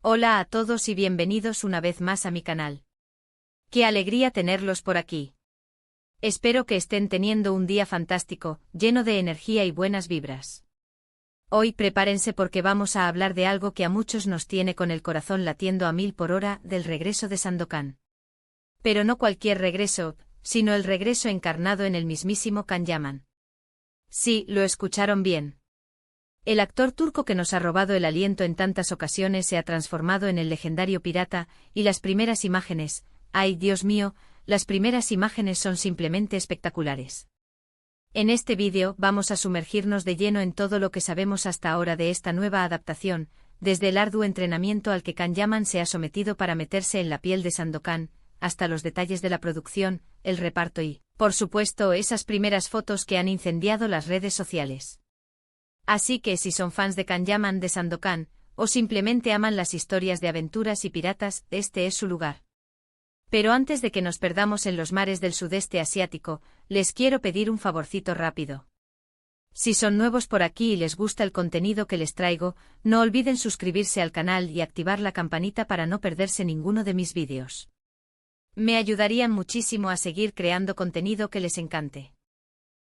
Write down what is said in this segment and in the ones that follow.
Hola a todos y bienvenidos una vez más a mi canal. Qué alegría tenerlos por aquí. Espero que estén teniendo un día fantástico, lleno de energía y buenas vibras. Hoy prepárense porque vamos a hablar de algo que a muchos nos tiene con el corazón latiendo a 1000 por hora, del regreso de Sandokan. Pero no cualquier regreso, sino el regreso encarnado en el mismísimo Can Yaman. Sí, lo escucharon bien. El actor turco que nos ha robado el aliento en tantas ocasiones se ha transformado en el legendario pirata, y las primeras imágenes, ¡ay Dios mío!, las primeras imágenes son simplemente espectaculares. En este vídeo vamos a sumergirnos de lleno en todo lo que sabemos hasta ahora de esta nueva adaptación, desde el arduo entrenamiento al que Can Yaman se ha sometido para meterse en la piel de Sandokan, hasta los detalles de la producción, el reparto y, por supuesto, esas primeras fotos que han incendiado las redes sociales. Así que si son fans de Can Yaman de Sandokan, o simplemente aman las historias de aventuras y piratas, este es su lugar. Pero antes de que nos perdamos en los mares del sudeste asiático, les quiero pedir un favorcito rápido. Si son nuevos por aquí y les gusta el contenido que les traigo, no olviden suscribirse al canal y activar la campanita para no perderse ninguno de mis vídeos. Me ayudarían muchísimo a seguir creando contenido que les encante.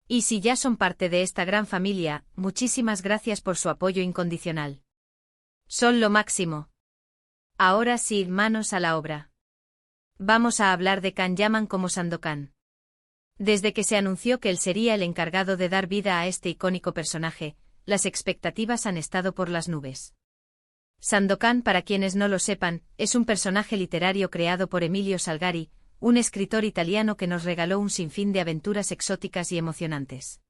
Y si ya son parte de esta gran familia, muchísimas gracias por su apoyo incondicional. Son lo máximo. Ahora sí, manos a la obra. Vamos a hablar de Can Yaman como Sandokan. Desde que se anunció que él sería el encargado de dar vida a este icónico personaje, las expectativas han estado por las nubes. Sandokan, para quienes no lo sepan, es un personaje literario creado por Emilio Salgari, un escritor italiano que nos regaló un sinfín de aventuras exóticas y emocionantes.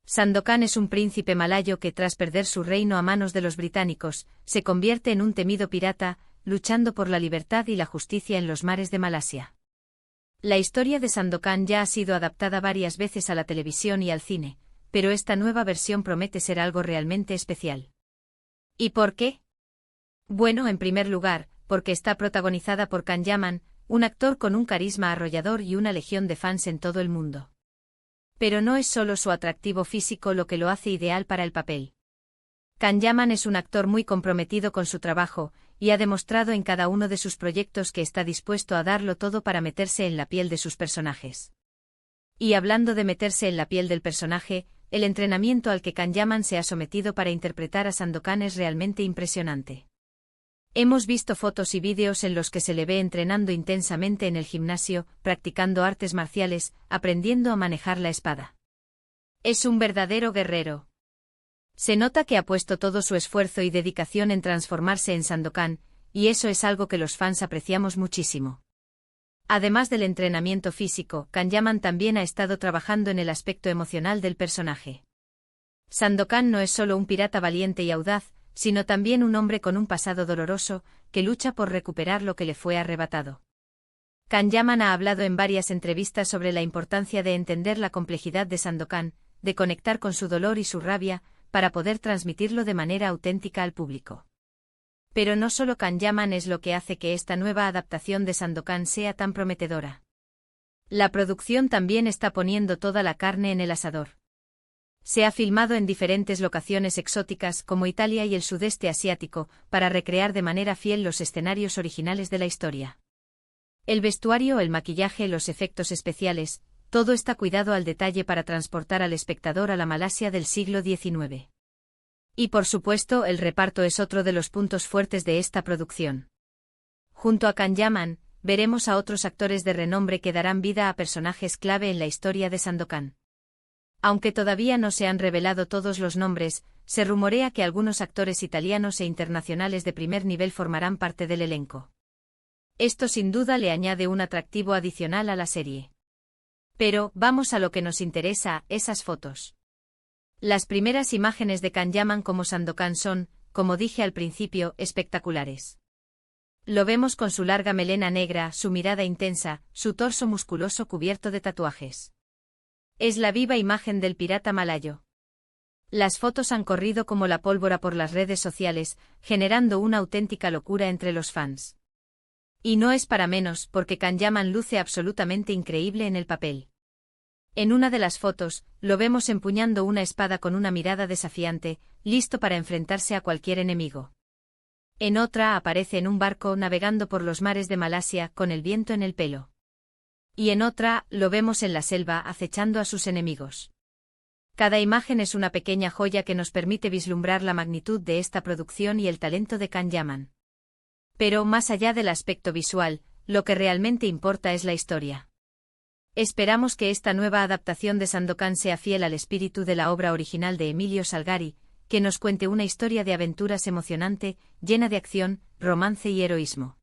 Sandokan es un príncipe malayo que tras perder su reino a manos de los británicos, se convierte en un temido pirata, luchando por la libertad y la justicia en los mares de Malasia. La historia de Sandokan ya ha sido adaptada varias veces a la televisión y al cine, pero esta nueva versión promete ser algo realmente especial. ¿Y por qué? Bueno, en primer lugar, porque está protagonizada por Can Yaman, un actor con un carisma arrollador y una legión de fans en todo el mundo. Pero no es solo su atractivo físico lo que lo hace ideal para el papel. Can Yaman es un actor muy comprometido con su trabajo, y ha demostrado en cada uno de sus proyectos que está dispuesto a darlo todo para meterse en la piel de sus personajes. Y hablando de meterse en la piel del personaje, el entrenamiento al que Can Yaman se ha sometido para interpretar a Sandokan es realmente impresionante. Hemos visto fotos y vídeos en los que se le ve entrenando intensamente en el gimnasio, practicando artes marciales, aprendiendo a manejar la espada. Es un verdadero guerrero. Se nota que ha puesto todo su esfuerzo y dedicación en transformarse en Sandokan, y eso es algo que los fans apreciamos muchísimo. Además del entrenamiento físico, Can Yaman también ha estado trabajando en el aspecto emocional del personaje. Sandokan no es solo un pirata valiente y audaz, sino también un hombre con un pasado doloroso, que lucha por recuperar lo que le fue arrebatado. Can Yaman ha hablado en varias entrevistas sobre la importancia de entender la complejidad de Sandokan, de conectar con su dolor y su rabia, para poder transmitirlo de manera auténtica al público. Pero no solo Can Yaman es lo que hace que esta nueva adaptación de Sandokan sea tan prometedora. La producción también está poniendo toda la carne en el asador. Se ha filmado en diferentes locaciones exóticas como Italia y el sudeste asiático, para recrear de manera fiel los escenarios originales de la historia. El vestuario, el maquillaje, los efectos especiales, todo está cuidado al detalle para transportar al espectador a la Malasia del siglo XIX. Y por supuesto, el reparto es otro de los puntos fuertes de esta producción. Junto a Can Yaman, veremos a otros actores de renombre que darán vida a personajes clave en la historia de Sandokan. Aunque todavía no se han revelado todos los nombres, se rumorea que algunos actores italianos e internacionales de primer nivel formarán parte del elenco. Esto sin duda le añade un atractivo adicional a la serie. Pero, vamos a lo que nos interesa, esas fotos. Las primeras imágenes de Can Yaman como Sandokan son, como dije al principio, espectaculares. Lo vemos con su larga melena negra, su mirada intensa, su torso musculoso cubierto de tatuajes. Es la viva imagen del pirata malayo. Las fotos han corrido como la pólvora por las redes sociales, generando una auténtica locura entre los fans. Y no es para menos, porque Can Yaman luce absolutamente increíble en el papel. En una de las fotos, lo vemos empuñando una espada con una mirada desafiante, listo para enfrentarse a cualquier enemigo. En otra aparece en un barco navegando por los mares de Malasia con el viento en el pelo. Y en otra, lo vemos en la selva acechando a sus enemigos. Cada imagen es una pequeña joya que nos permite vislumbrar la magnitud de esta producción y el talento de Can Yaman. Pero, más allá del aspecto visual, lo que realmente importa es la historia. Esperamos que esta nueva adaptación de Sandokan sea fiel al espíritu de la obra original de Emilio Salgari, que nos cuente una historia de aventuras emocionante, llena de acción, romance y heroísmo.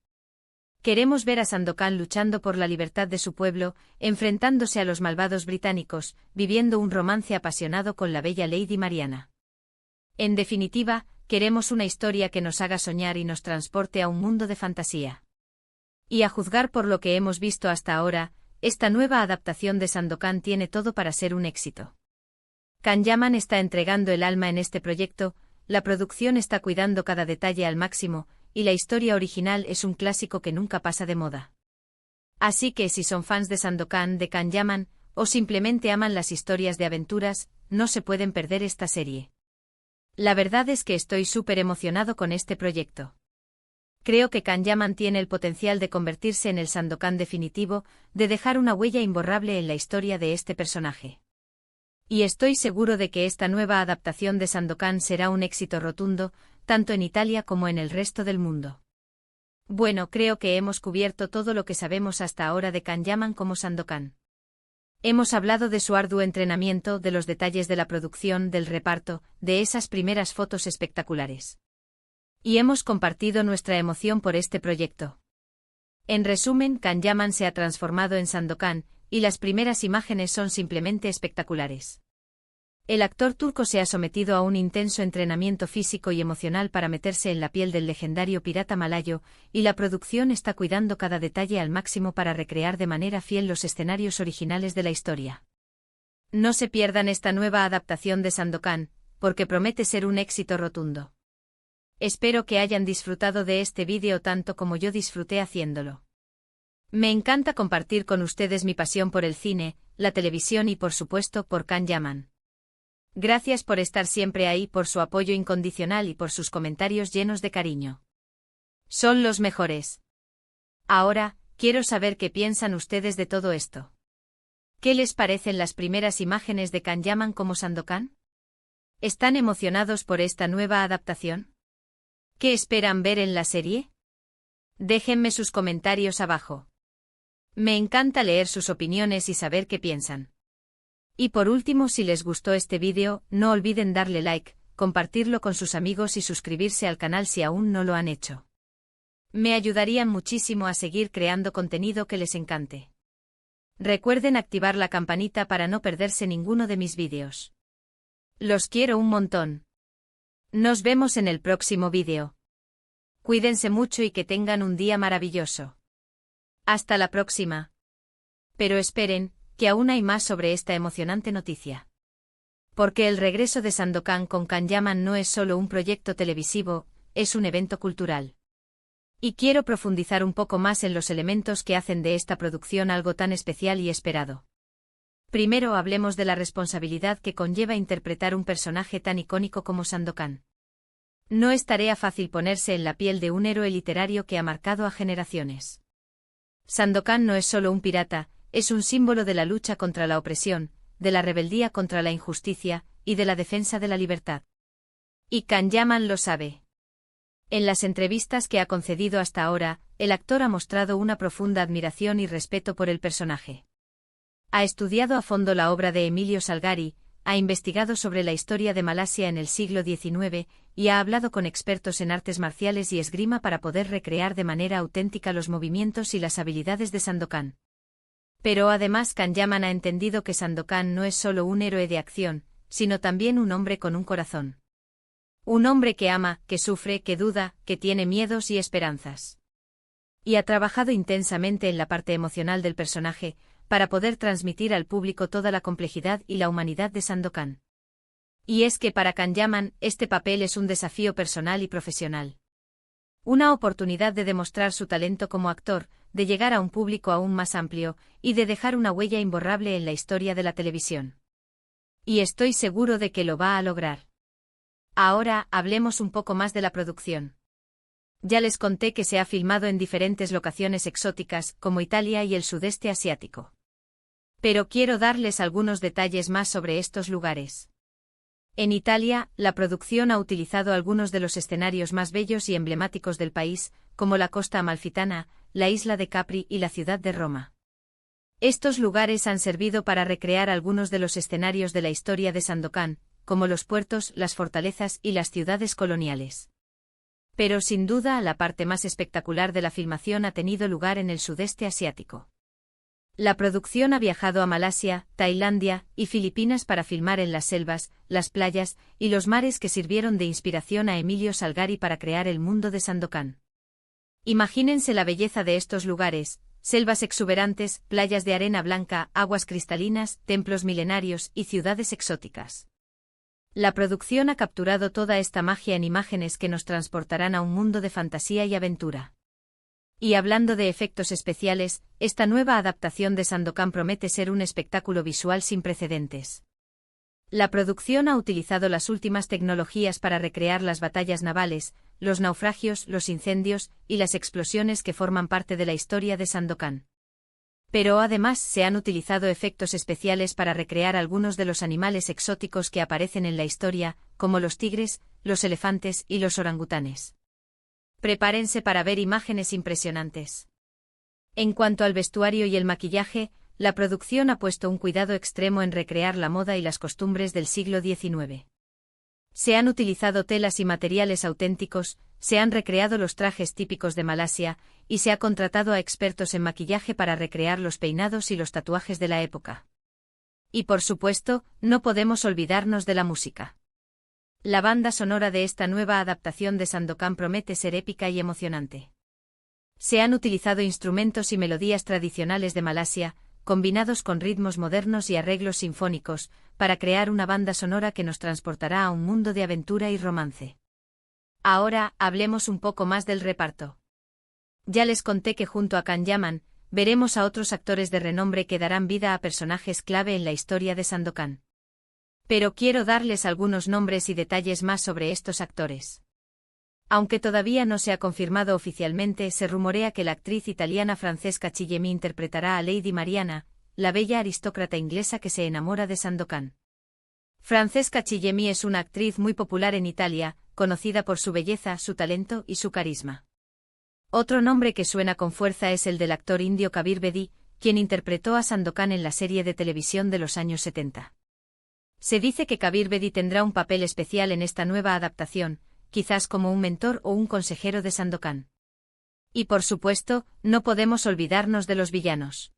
Queremos ver a Sandokan luchando por la libertad de su pueblo, enfrentándose a los malvados británicos, viviendo un romance apasionado con la bella Lady Mariana. En definitiva, queremos una historia que nos haga soñar y nos transporte a un mundo de fantasía. Y a juzgar por lo que hemos visto hasta ahora, esta nueva adaptación de Sandokan tiene todo para ser un éxito. Can Yaman está entregando el alma en este proyecto, la producción está cuidando cada detalle al máximo, y la historia original es un clásico que nunca pasa de moda. Así que si son fans de Sandokan de Can Yaman, o simplemente aman las historias de aventuras, no se pueden perder esta serie. La verdad es que estoy súper emocionado con este proyecto. Creo que Can Yaman tiene el potencial de convertirse en el Sandokan definitivo, de dejar una huella imborrable en la historia de este personaje. Y estoy seguro de que esta nueva adaptación de Sandokan será un éxito rotundo, tanto en Italia como en el resto del mundo. Bueno, creo que hemos cubierto todo lo que sabemos hasta ahora de Can Yaman como Sandokan. Hemos hablado de su arduo entrenamiento, de los detalles de la producción, del reparto, de esas primeras fotos espectaculares. Y hemos compartido nuestra emoción por este proyecto. En resumen, Can Yaman se ha transformado en Sandokan, y las primeras imágenes son simplemente espectaculares. El actor turco se ha sometido a un intenso entrenamiento físico y emocional para meterse en la piel del legendario pirata malayo, y la producción está cuidando cada detalle al máximo para recrear de manera fiel los escenarios originales de la historia. No se pierdan esta nueva adaptación de Sandokan, porque promete ser un éxito rotundo. Espero que hayan disfrutado de este vídeo tanto como yo disfruté haciéndolo. Me encanta compartir con ustedes mi pasión por el cine, la televisión y por supuesto por Can Yaman. Gracias por estar siempre ahí, por su apoyo incondicional y por sus comentarios llenos de cariño. Son los mejores. Ahora, quiero saber qué piensan ustedes de todo esto. ¿Qué les parecen las primeras imágenes de Can Yaman como Sandokan? ¿Están emocionados por esta nueva adaptación? ¿Qué esperan ver en la serie? Déjenme sus comentarios abajo. Me encanta leer sus opiniones y saber qué piensan. Y por último, si les gustó este vídeo, no olviden darle like, compartirlo con sus amigos y suscribirse al canal si aún no lo han hecho. Me ayudarían muchísimo a seguir creando contenido que les encante. Recuerden activar la campanita para no perderse ninguno de mis vídeos. Los quiero un montón. Nos vemos en el próximo vídeo. Cuídense mucho y que tengan un día maravilloso. Hasta la próxima. Pero esperen, que aún hay más sobre esta emocionante noticia. Porque el regreso de Sandokan con Can Yaman no es solo un proyecto televisivo, es un evento cultural. Y quiero profundizar un poco más en los elementos que hacen de esta producción algo tan especial y esperado. Primero hablemos de la responsabilidad que conlleva interpretar un personaje tan icónico como Sandokan. No es tarea fácil ponerse en la piel de un héroe literario que ha marcado a generaciones. Sandokan no es solo un pirata, es un símbolo de la lucha contra la opresión, de la rebeldía contra la injusticia, y de la defensa de la libertad. Y Can Yaman lo sabe. En las entrevistas que ha concedido hasta ahora, el actor ha mostrado una profunda admiración y respeto por el personaje. Ha estudiado a fondo la obra de Emilio Salgari, ha investigado sobre la historia de Malasia en el siglo XIX, y ha hablado con expertos en artes marciales y esgrima para poder recrear de manera auténtica los movimientos y las habilidades de Sandokan. Pero además Can Yaman ha entendido que Sandokan no es solo un héroe de acción, sino también un hombre con un corazón. Un hombre que ama, que sufre, que duda, que tiene miedos y esperanzas. Y ha trabajado intensamente en la parte emocional del personaje, para poder transmitir al público toda la complejidad y la humanidad de Sandokan. Y es que para Can Yaman, este papel es un desafío personal y profesional. Una oportunidad de demostrar su talento como actor, de llegar a un público aún más amplio, y de dejar una huella imborrable en la historia de la televisión. Y estoy seguro de que lo va a lograr. Ahora, hablemos un poco más de la producción. Ya les conté que se ha filmado en diferentes locaciones exóticas, como Italia y el sudeste asiático. Pero quiero darles algunos detalles más sobre estos lugares. En Italia, la producción ha utilizado algunos de los escenarios más bellos y emblemáticos del país, como la costa amalfitana, la isla de Capri y la ciudad de Roma. Estos lugares han servido para recrear algunos de los escenarios de la historia de Sandokan, como los puertos, las fortalezas y las ciudades coloniales. Pero sin duda la parte más espectacular de la filmación ha tenido lugar en el sudeste asiático. La producción ha viajado a Malasia, Tailandia y Filipinas para filmar en las selvas, las playas y los mares que sirvieron de inspiración a Emilio Salgari para crear el mundo de Sandokan. Imagínense la belleza de estos lugares: selvas exuberantes, playas de arena blanca, aguas cristalinas, templos milenarios y ciudades exóticas. La producción ha capturado toda esta magia en imágenes que nos transportarán a un mundo de fantasía y aventura. Y hablando de efectos especiales, esta nueva adaptación de Sandokan promete ser un espectáculo visual sin precedentes. La producción ha utilizado las últimas tecnologías para recrear las batallas navales, los naufragios, los incendios y las explosiones que forman parte de la historia de Sandokan. Pero además se han utilizado efectos especiales para recrear algunos de los animales exóticos que aparecen en la historia, como los tigres, los elefantes y los orangutanes. Prepárense para ver imágenes impresionantes. En cuanto al vestuario y el maquillaje, la producción ha puesto un cuidado extremo en recrear la moda y las costumbres del siglo XIX. Se han utilizado telas y materiales auténticos, se han recreado los trajes típicos de Malasia, y se ha contratado a expertos en maquillaje para recrear los peinados y los tatuajes de la época. Y por supuesto, no podemos olvidarnos de la música. La banda sonora de esta nueva adaptación de Sandokan promete ser épica y emocionante. Se han utilizado instrumentos y melodías tradicionales de Malasia, combinados con ritmos modernos y arreglos sinfónicos, para crear una banda sonora que nos transportará a un mundo de aventura y romance. Ahora, hablemos un poco más del reparto. Ya les conté que junto a Can Yaman, veremos a otros actores de renombre que darán vida a personajes clave en la historia de Sandokan. Pero quiero darles algunos nombres y detalles más sobre estos actores. Aunque todavía no se ha confirmado oficialmente, se rumorea que la actriz italiana Francesca Chillemi interpretará a Lady Mariana, la bella aristócrata inglesa que se enamora de Sandokan. Francesca Chillemi es una actriz muy popular en Italia, conocida por su belleza, su talento y su carisma. Otro nombre que suena con fuerza es el del actor indio Kabir Bedi, quien interpretó a Sandokan en la serie de televisión de los años 70. Se dice que Kabir Bedi tendrá un papel especial en esta nueva adaptación, quizás como un mentor o un consejero de Sandokan. Y por supuesto, no podemos olvidarnos de los villanos.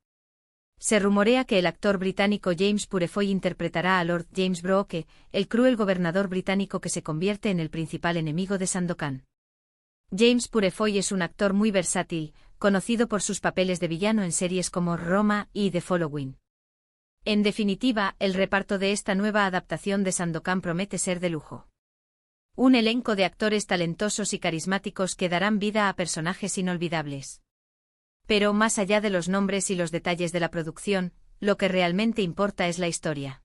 Se rumorea que el actor británico James Purefoy interpretará a Lord James Brooke, el cruel gobernador británico que se convierte en el principal enemigo de Sandokan. James Purefoy es un actor muy versátil, conocido por sus papeles de villano en series como Roma y The Following. En definitiva, el reparto de esta nueva adaptación de Sandokan promete ser de lujo. Un elenco de actores talentosos y carismáticos que darán vida a personajes inolvidables. Pero más allá de los nombres y los detalles de la producción, lo que realmente importa es la historia.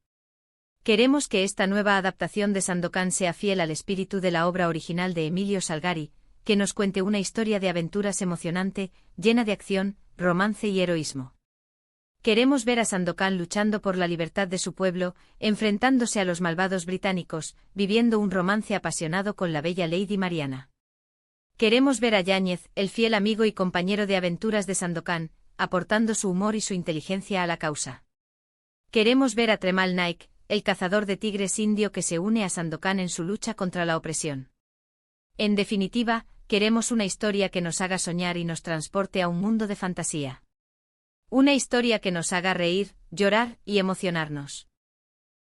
Queremos que esta nueva adaptación de Sandokan sea fiel al espíritu de la obra original de Emilio Salgari, que nos cuente una historia de aventuras emocionante, llena de acción, romance y heroísmo. Queremos ver a Sandokan luchando por la libertad de su pueblo, enfrentándose a los malvados británicos, viviendo un romance apasionado con la bella Lady Mariana. Queremos ver a Yáñez, el fiel amigo y compañero de aventuras de Sandokan, aportando su humor y su inteligencia a la causa. Queremos ver a Tremal Naik, el cazador de tigres indio que se une a Sandokan en su lucha contra la opresión. En definitiva, queremos una historia que nos haga soñar y nos transporte a un mundo de fantasía. Una historia que nos haga reír, llorar y emocionarnos.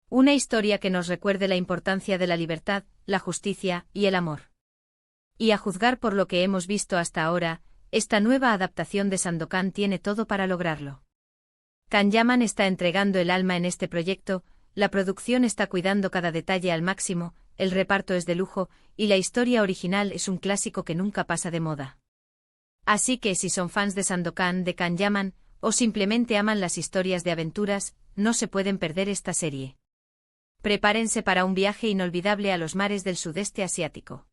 Una historia que nos recuerde la importancia de la libertad, la justicia y el amor. Y a juzgar por lo que hemos visto hasta ahora, esta nueva adaptación de Sandokan tiene todo para lograrlo. Can Yaman está entregando el alma en este proyecto, la producción está cuidando cada detalle al máximo, el reparto es de lujo, y la historia original es un clásico que nunca pasa de moda. Así que si son fans de Sandokan de Can Yaman, o simplemente aman las historias de aventuras, no se pueden perder esta serie. Prepárense para un viaje inolvidable a los mares del sudeste asiático.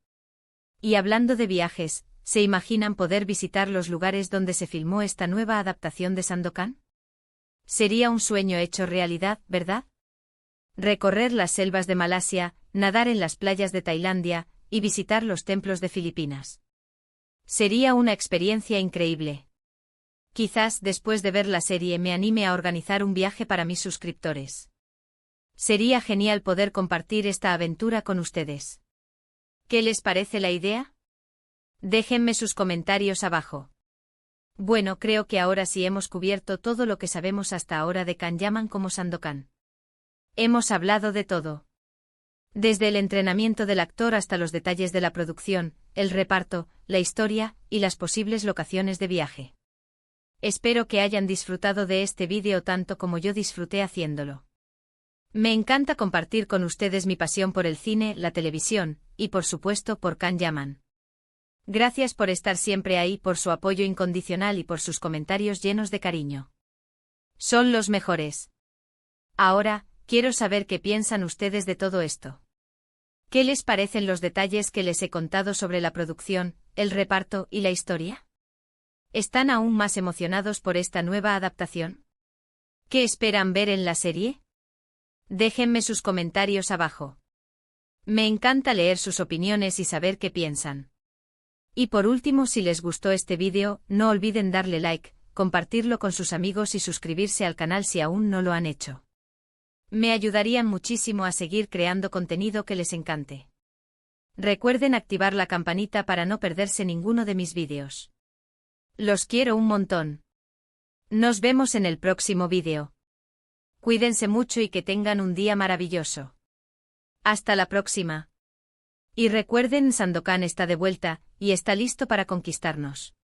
Y hablando de viajes, ¿se imaginan poder visitar los lugares donde se filmó esta nueva adaptación de Sandokan? Sería un sueño hecho realidad, ¿verdad? Recorrer las selvas de Malasia, nadar en las playas de Tailandia, y visitar los templos de Filipinas. Sería una experiencia increíble. Quizás después de ver la serie me anime a organizar un viaje para mis suscriptores. Sería genial poder compartir esta aventura con ustedes. ¿Qué les parece la idea? Déjenme sus comentarios abajo. Bueno, creo que ahora sí hemos cubierto todo lo que sabemos hasta ahora de Kan-Yaman como Sandokan. Hemos hablado de todo. Desde el entrenamiento del actor hasta los detalles de la producción, el reparto, la historia y las posibles locaciones de viaje. Espero que hayan disfrutado de este vídeo tanto como yo disfruté haciéndolo. Me encanta compartir con ustedes mi pasión por el cine, la televisión, y por supuesto por Kan-Yaman. Gracias por estar siempre ahí, por su apoyo incondicional y por sus comentarios llenos de cariño. Son los mejores. Ahora, quiero saber qué piensan ustedes de todo esto. ¿Qué les parecen los detalles que les he contado sobre la producción, el reparto y la historia? ¿Están aún más emocionados por esta nueva adaptación? ¿Qué esperan ver en la serie? Déjenme sus comentarios abajo. Me encanta leer sus opiniones y saber qué piensan. Y por último, si les gustó este vídeo, no olviden darle like, compartirlo con sus amigos y suscribirse al canal si aún no lo han hecho. Me ayudarían muchísimo a seguir creando contenido que les encante. Recuerden activar la campanita para no perderse ninguno de mis vídeos. Los quiero un montón. Nos vemos en el próximo vídeo. Cuídense mucho y que tengan un día maravilloso. Hasta la próxima. Y recuerden, Sandokan está de vuelta, y está listo para conquistarnos.